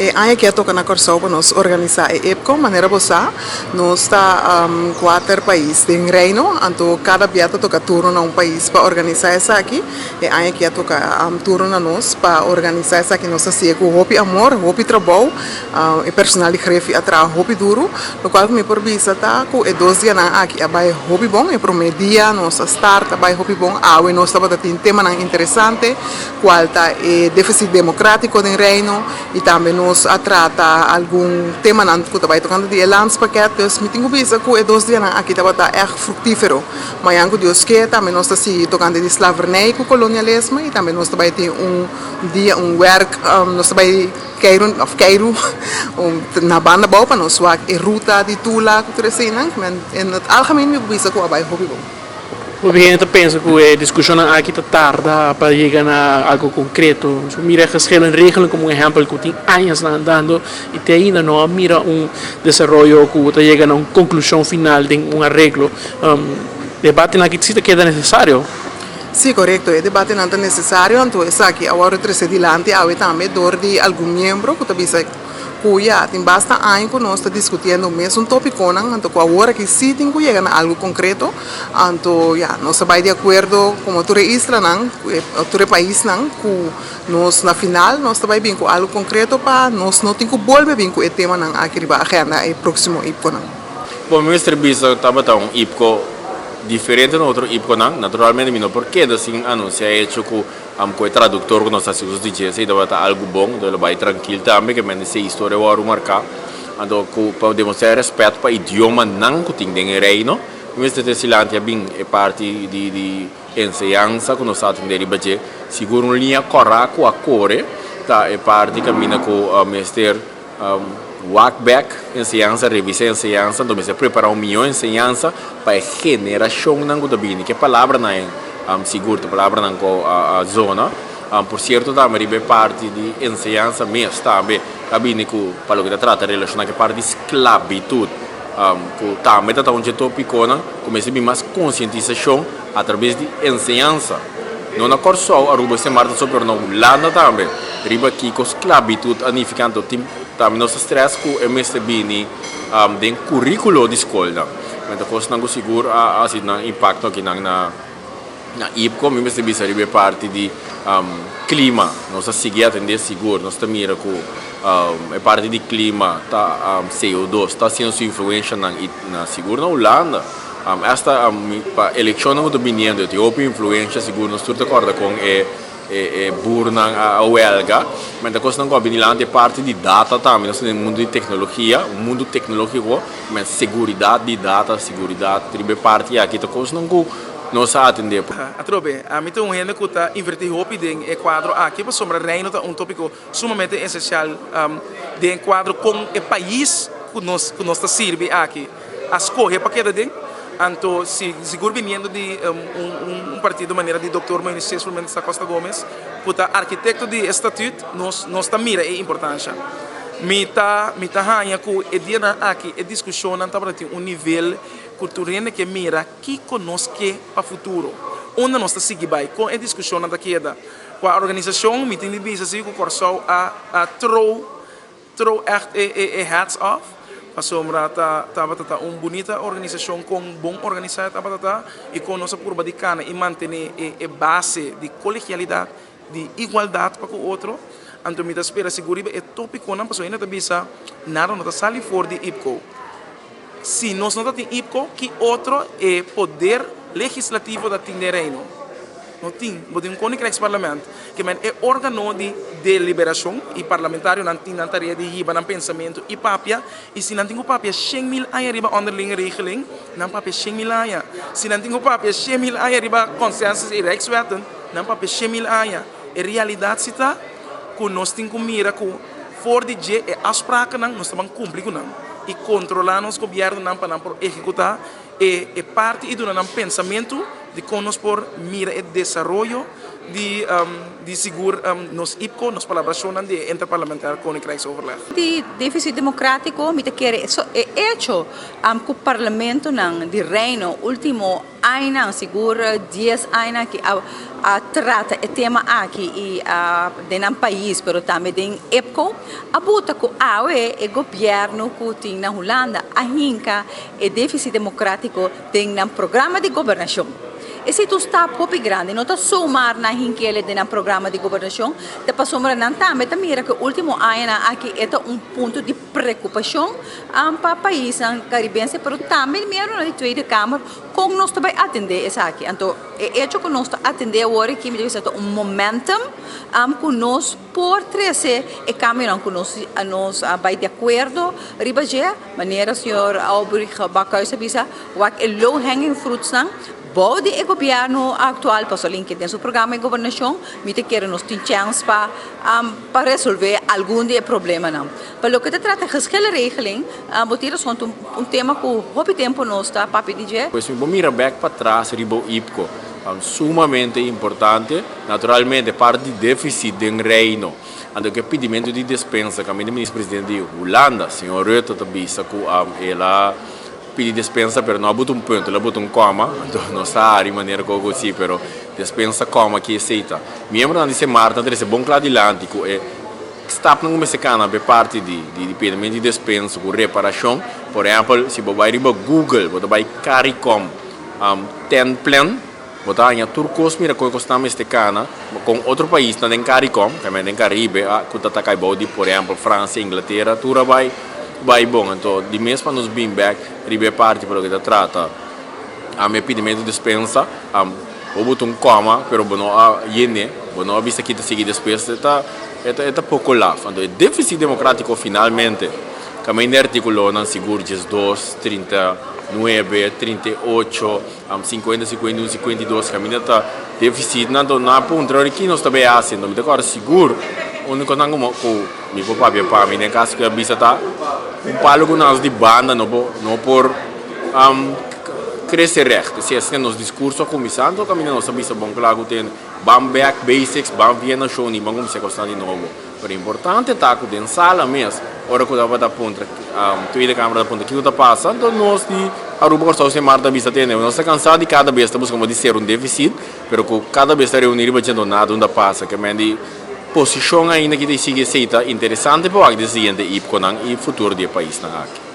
E anche che tocca na corso para nós organizar e EPCO, maneira bossa, nós está quatro países em reino, então cada viata toca turno na país para organizar essa aqui, e anche que toca turno na nós para organizar essa aqui, nós assim com hobby amor, hobby trabalho, e personal de grefe atrás hobby duro, no qual me por visa tá com e 2 dias na aqui abai hobby bom, e pro media nós start abai hobby bom, e nós estava tendo tema interessante, qual tá e déficit democrático em reino, e também nós a trata algum tema que está tocando de landspakket, dus meeting visa que é 2 dias aqui está echt fructífero. Mas anche Deus que também nós está tocando de slavernij, com colonialismo, e também nós está ter dia work, nós está Cairo, na banda bouw para nós e ruta de Tula, que assim, né? En het algemeen me visa que abai hobby bom. O gente pensa que a discussão aqui está tarda para chegar a algo concreto. Mira verschillende regelen como exemplo que tem anos andando e ainda não mira desenvolvimento que está chegando a uma conclusão final de arreglo. Debate aqui se queda necessário. Sì, corretto, il dibattito non è necessario, então aqui agora três adiante, há também dor de algum membro que talvez cuya tem basta anos que nós estamos discutindo o mesmo tópico, então agora que sim tem que chegar a algo concreto, então nós estamos de acordo como todo todo país, que nós na final nós estamos bem com algo concreto para nós não temos que voltar bem com o tema aqui na agenda e próximo IPCO. Bom, meu serviço estava IPCO diferente no outro IPCO, naturalmente não porque assim anuncia hecho que o tradutor que nós estamos dizendo se deve estar algo bom, deve vai tranquilo também que mente se história vai marcar, então para demonstrar respeito para o idioma não que tem em reino, mas este silêncio bem é parte de ensinança que nós estamos derivados, seguro uma linha correta a core, tá é parte que mina com o mestre walkback, ensinança, revisar ensinança, então você preparar melhor ensinança para a geração não que bem, que palavra não é seguro, palavra não a zona, por certo também é parte de ensinança mesmo, também bem que para o que trata relacionar que parte de esclavitud, que também está um jeito picona, começa a bem mais conscientização através de ensinança. Não na corso a ruba se marta sobre não landa também, riba aqui com esclavitud anificando também nosso stress que é mesmo bem de currículo de escola, então coisa não seguro assim na impacto aqui na IPCO, mesmo bem seria parte de clima, nós seguir atender seguro, nós também mira que é parte de clima, tá CO2 está sendo sua influência na seguro na Holanda. Esta eleição não está vindo, tem outra influência, seguro, não estou de acordo com burna a huelga, mas a coisa não é parte de data também, nós temos um mundo de tecnologia, um mundo tecnológico, mas segurança de data, segurança, é parte aqui, a coisa não se atende. Atrobe, a mim tem gente que está invertindo o em quadro aqui, para sombra reino é tópico sumamente essencial de quadro com o país que nós está servindo aqui. As coisas para cada dia. Então, seguro vindo de partido de maneira de Dr. Moisés Mendes da Costa Gomes, que é arquiteto de estatuto, nós está mira a importância. Mita hanya que é dia aqui é discussão não está para ter nível cultural que mira que conosco para o futuro. Onde nós está seguindo com a discussão da queda, com a organização, me tem de visa assim que o corso a throw hats off. A sombra tá bonita organização com bom organizado e com nossa curva de cana e manter a base de colegialidade, de igualdade para o outro. Então, me espera seguro é tópico não passou ainda bisa nada não está sali fora de IPCO. Se nós não temos IPCO, que outro é poder legislativo da reino. Não tem, um Koninkrijks Parlamento, que é órgão de deliberação e parlamentário não tem tarefa de riba no pensamento e papia, e se não tem o papia 100.000 aia riba onderlinge regeling, não papia 100.000 aia. Se não tem o papia 100.000 aia riba consensus e rechtswetten, não papia 100.000 aia. A realidade está que nós temos que mirar que for de G é afspraken nós estamos cumprindo não e controlar nos governo não para executar e parte e do pensamento de que nós por mira o desenvolvimento de seguro nos IPCO, nos colaboración de interparlamentar con el Krijgsoverleg. De déficit democrático, me quiere eso hecho que el Parlamento de Reino último año, seguro 10 años que trata el tema aquí y en el país, pero también en IPCO, abuta que el gobierno que tiene en Holanda, ahinca el déficit democrático en el programa de gobernación. E se tu está pouco grande, não está somar na hinquele de um programa de governação, te passou para não também, te mira que o último ano aqui é ponto de preocupação para o país caribense, mas também mesmo na Tweede Kamer, como nós também atender isso aqui. Então, é que nós atender agora que me diz momentum que nós por trazer e caminhar que nós vai de acordo, ribaje, maneira senhor Albrecht Bakkhuizen bisa, wat low hanging fruits não. Bom, o governo atual passou que tem seu programa de governação, me quer nos tem chance para resolver algum de problema não. Para o que se trata de regeling, botar tema que houve tempo nós está para pedir. Pois me mira back para trás, ribo IPCO, sumamente importante, naturalmente parte de déficit do reino. Ando que pedimento de dispensa, que o ministro-presidente de Holanda, senhor Rutte, também sacou ela pedi dispensa per non ha avuto un punto, l'ha avuto un coma, non sta a rimanere così, però dispensa coma che è seita. Membro di Marta, è buon cladilantico e sta come se cana per parte di pedimenti di dispensa con reparazione, per esempio, se vai riba Google, vai CARICOM, 10 plan, vai a Turcos, mira come costava questa cana, con altro paese, non è CARICOM, che è in Caribe, che attacca i body, per esempio, Francia, Inghilterra, tu vai bom, então de mês para nos bem back, ribe parte pelo que trata, me pedimento de dispensa, houve coma, pero bueno a yene, bueno a vista que te seguir depois está pouco lá, então é déficit democrático finalmente, caminho articulou na seguro 2, 39, 38, 50, 51, 52, caminho está déficit, não na ponto que nós também fazendo, me agora seguro. Único que não me papá para mim, nem caso que a vista tá palo com nós de banda, não por crescer reto. Se assim nos discursos começando, caminho nós vista bom claro tem back basics, viena show nem vamos começar gostar de novo. Mas importante tá com dentro sala mesmo. Ora que dava da ponta, Tweede Kamer da ponta que está passando, nós de Aruba gostamos de Marta vista tem, nós está cansado de cada vez estamos como de ser déficit, pero com cada vez está reunir bastante nada onde passa, que me posição ainda que sigue seita interessante para o seguinte IPCO e futuro do país na aqui.